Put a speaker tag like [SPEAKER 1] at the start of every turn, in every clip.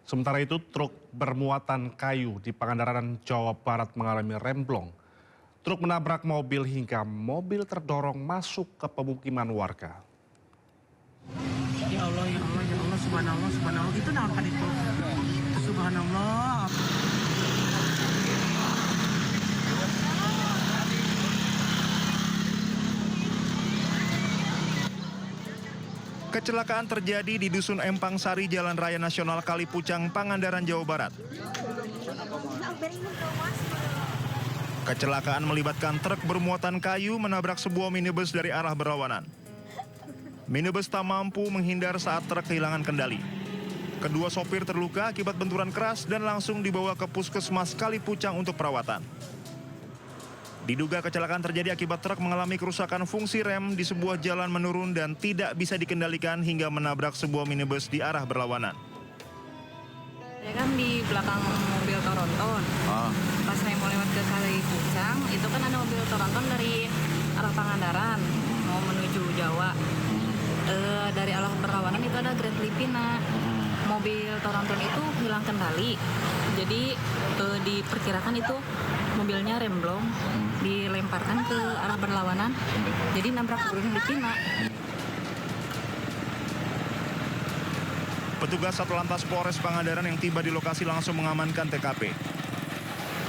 [SPEAKER 1] Sementara itu, truk bermuatan kayu di Pangandaran, Jawa Barat mengalami remblong. Truk menabrak mobil hingga mobil terdorong masuk ke pemukiman warga.
[SPEAKER 2] Ya Allah, ya Allah, ya Allah, subhanallah, subhanallah. Itu naon itu? Subhanallah.
[SPEAKER 3] Kecelakaan terjadi di Dusun Empang Sari, Jalan Raya Nasional Kalipucang, Pangandaran, Jawa Barat. Kecelakaan melibatkan truk bermuatan kayu menabrak sebuah minibus dari arah berlawanan. Minibus tak mampu menghindar saat truk kehilangan kendali. Kedua sopir terluka akibat benturan keras dan langsung dibawa ke Puskesmas Kalipucang untuk perawatan. Diduga kecelakaan terjadi akibat truk mengalami kerusakan fungsi rem di sebuah jalan menurun dan tidak bisa dikendalikan hingga menabrak sebuah minibus di arah berlawanan.
[SPEAKER 4] Saya kan di belakang mobil Toronton. Pas saya mau lewat ke Kalipucang, itu kan ada mobil Toronton dari arah Pangandaran mau menuju Jawa. Dari arah berlawanan itu ada Grand Lipina. Mobil Toronton itu hilang kendali. Jadi diperkirakan itu mobilnya remblong, dilemparkan ke arah berlawanan, jadi nabrak Grand Lipina.
[SPEAKER 3] Petugas Satlantas Polres Pangandaran yang tiba di lokasi langsung mengamankan TKP.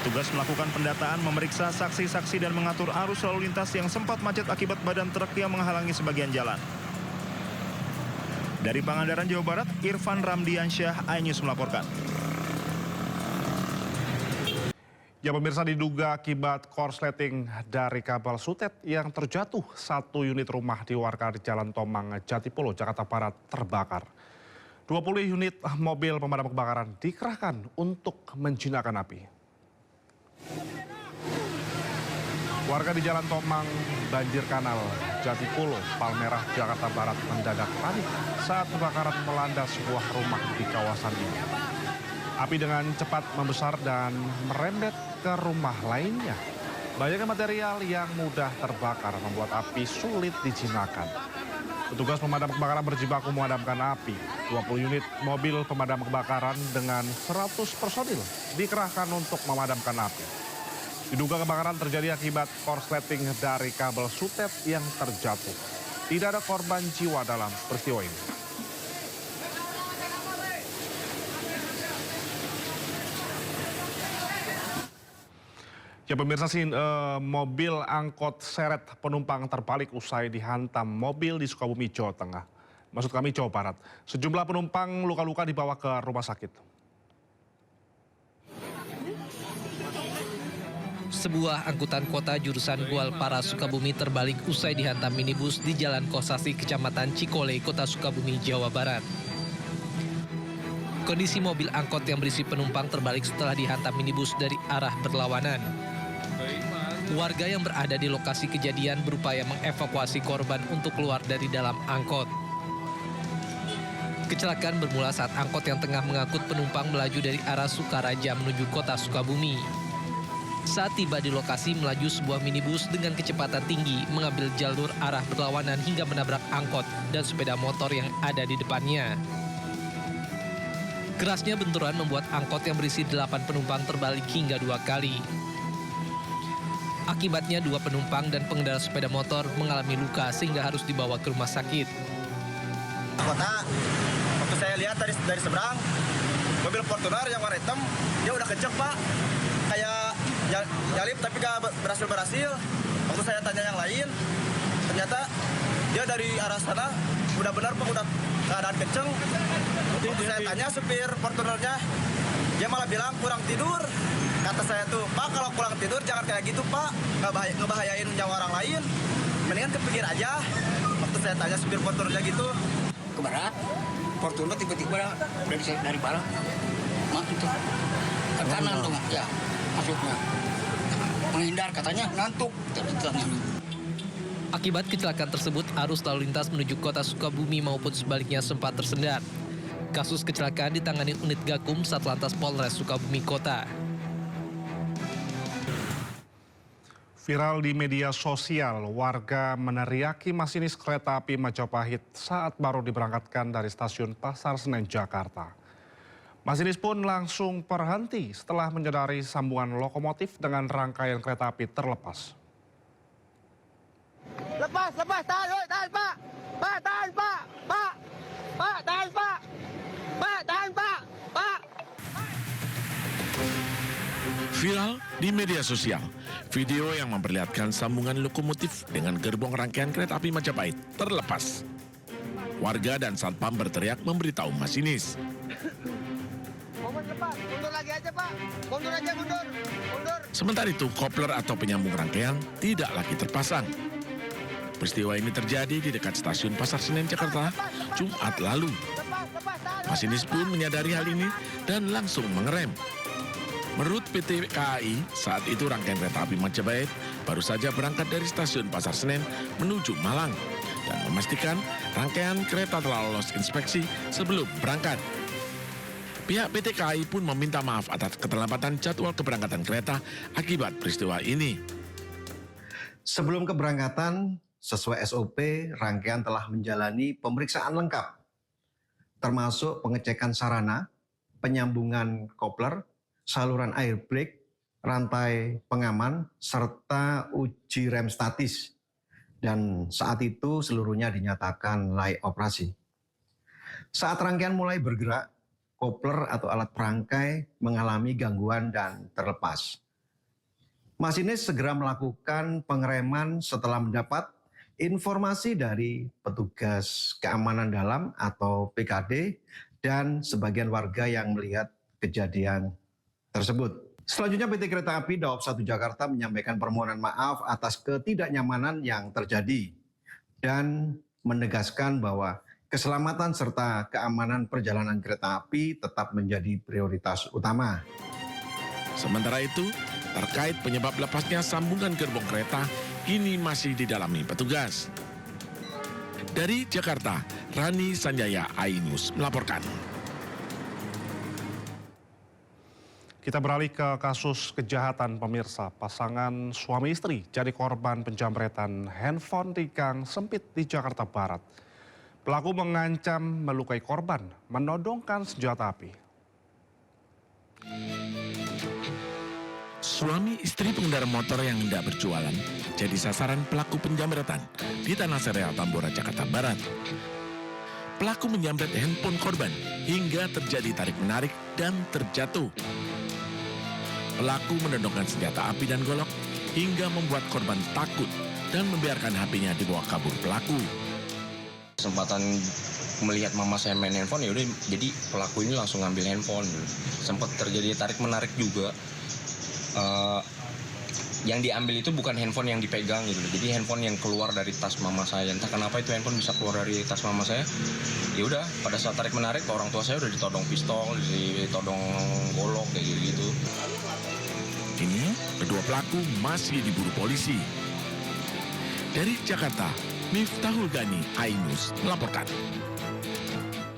[SPEAKER 3] Tugas melakukan pendataan, memeriksa saksi-saksi dan mengatur arus lalu lintas yang sempat macet akibat badan truk yang menghalangi sebagian jalan. Dari Pangandaran, Jawa Barat, Irfan Ramdiansyah, iNews melaporkan.
[SPEAKER 1] Ya pemirsa, diduga akibat korsleting dari kabel sutet yang terjatuh, satu unit rumah di warga di Jalan Tomang, Jatipolo, Jakarta Barat terbakar. 20 unit mobil pemadam kebakaran dikerahkan untuk menjinakkan api. Warga di Jalan Tomang, Banjir Kanal, Jatipolo, Palmerah, Jakarta Barat mendadak panik saat kebakaran melanda sebuah rumah di kawasan ini. Api dengan cepat membesar dan merembet ke rumah lainnya. Banyaknya material yang mudah terbakar membuat api sulit dijinakkan. Petugas pemadam kebakaran berjibaku memadamkan api. 20 unit mobil pemadam kebakaran dengan 100 personil dikerahkan untuk memadamkan api. Diduga kebakaran terjadi akibat korsleting dari kabel sutet yang terjatuh. Tidak ada korban jiwa dalam peristiwa ini. Ya pemirsa, mobil angkot seret penumpang terbalik usai dihantam mobil di Sukabumi, Jawa Tengah. Maksud kami Jawa Barat. Sejumlah penumpang luka-luka dibawa ke rumah sakit.
[SPEAKER 5] Sebuah angkutan kota jurusan Gualpara, Sukabumi terbalik usai dihantam minibus di Jalan Kosasi, Kecamatan Cikole, Kota Sukabumi, Jawa Barat. Kondisi mobil angkot yang berisi penumpang terbalik setelah dihantam minibus dari arah berlawanan. Warga yang berada di lokasi kejadian berupaya mengevakuasi korban untuk keluar dari dalam angkot. Kecelakaan bermula saat angkot yang tengah mengangkut penumpang melaju dari arah Sukaraja menuju Kota Sukabumi. Saat tiba di lokasi, melaju sebuah minibus dengan kecepatan tinggi mengambil jalur arah berlawanan hingga menabrak angkot dan sepeda motor yang ada di depannya. Kerasnya benturan membuat angkot yang berisi 8 penumpang terbalik hingga 2 kali. Akibatnya 2 penumpang dan pengendara sepeda motor mengalami luka sehingga harus dibawa ke rumah sakit.
[SPEAKER 6] Kota, waktu saya lihat dari seberang, mobil Fortuner yang warna hitam, dia udah kenceng Pak. Kayak nyalip tapi gak berhasil. Waktu saya tanya yang lain, ternyata dia dari arah sana udah benar Pak, udah keadaan kenceng. Waktu saya tanya supir Fortunernya, dia malah bilang kurang tidur. Kata saya tuh, Pak kalau kurang tidur jangan kayak gitu Pak, ngebahayain nyawa orang lain. Mendingan kepikir aja. Waktu saya tanya supir Fortunernya gitu.
[SPEAKER 7] Ke barat, Fortuner tiba-tiba dari barat, itu ke kanan dong, ya masuknya. Menghindar katanya ngantuk.
[SPEAKER 5] Akibat kecelakaan tersebut, arus lalu lintas menuju Kota Sukabumi maupun sebaliknya sempat tersendat. Kasus kecelakaan ditangani unit Gakum Satlantas Polres Sukabumi Kota.
[SPEAKER 1] Viral di media sosial, warga meneriaki masinis kereta api Majapahit saat baru diberangkatkan dari stasiun Pasar Senen, Jakarta. Masinis pun langsung berhenti setelah menyadari sambungan lokomotif dengan rangkaian kereta api terlepas.
[SPEAKER 6] Lepas, tahan, woi, tahan, Pak. Pak, tahan, Pak. Pak, tahan, Pak. Pak, tahan, Pak. Pak.
[SPEAKER 8] Viral di media sosial, video yang memperlihatkan sambungan lokomotif dengan gerbong rangkaian kereta api Majapahit terlepas. Warga dan satpam berteriak memberitahu masinis.
[SPEAKER 6] Momen lepas, mundur lagi aja, Pak. Mundur aja, mundur.
[SPEAKER 8] Sementara itu, kopler atau penyambung rangkaian tidak lagi terpasang. Peristiwa ini terjadi di dekat stasiun Pasar Senen, Jakarta, Jumat lalu. Masinis pun menyadari hal ini dan langsung mengerem. Menurut PT KAI, saat itu rangkaian kereta api Majapahit baru saja berangkat dari stasiun Pasar Senen menuju Malang dan memastikan rangkaian kereta telah lolos inspeksi sebelum berangkat. Pihak PT KAI pun meminta maaf atas keterlambatan jadwal keberangkatan kereta akibat peristiwa ini.
[SPEAKER 9] Sebelum keberangkatan, sesuai SOP, rangkaian telah menjalani pemeriksaan lengkap, termasuk pengecekan sarana, penyambungan kopler, saluran air brake, rantai pengaman, serta uji rem statis. Dan saat itu seluruhnya dinyatakan layak operasi. Saat rangkaian mulai bergerak, kopler atau alat perangkai mengalami gangguan dan terlepas. Masinis segera melakukan pengereman setelah mendapat informasi dari petugas keamanan dalam atau PKD dan sebagian warga yang melihat kejadian tersebut. Selanjutnya PT Kereta Api Daob 1 Jakarta menyampaikan permohonan maaf atas ketidaknyamanan yang terjadi dan menegaskan bahwa keselamatan serta keamanan perjalanan kereta api tetap menjadi prioritas utama.
[SPEAKER 8] Sementara itu, terkait penyebab lepasnya sambungan gerbong kereta, kini masih didalami petugas. Dari Jakarta, Rani Sanjaya, iNews melaporkan.
[SPEAKER 1] Kita beralih ke kasus kejahatan pemirsa. Pasangan suami istri jadi korban penjamretan handphone di gang sempit di Jakarta Barat. Pelaku mengancam melukai korban, menodongkan senjata api.
[SPEAKER 8] Suami istri pengendara motor yang hendak berjualan jadi sasaran pelaku penjamretan di Tanah Sereal, Tambora, Jakarta Barat. Pelaku menjamret handphone korban hingga terjadi tarik-menarik dan terjatuh. Pelaku menodongkan senjata api dan golok hingga membuat korban takut dan membiarkan HP-nya dibawa kabur pelaku.
[SPEAKER 10] Kesempatan melihat mama saya main handphone, ya udah, jadi pelaku ini langsung ngambil handphone. Sempat terjadi tarik-menarik juga. Yang diambil itu bukan handphone yang dipegang gitu, jadi handphone yang keluar dari tas mama saya. Entah kenapa itu handphone bisa keluar dari tas mama saya. Ya udah, pada saat tarik menarik orang tua saya udah ditodong pistol, ditodong golok kayak gitu.
[SPEAKER 8] Kini kedua pelaku masih diburu polisi. Dari Jakarta, Miftahul Gani, iNews melaporkan.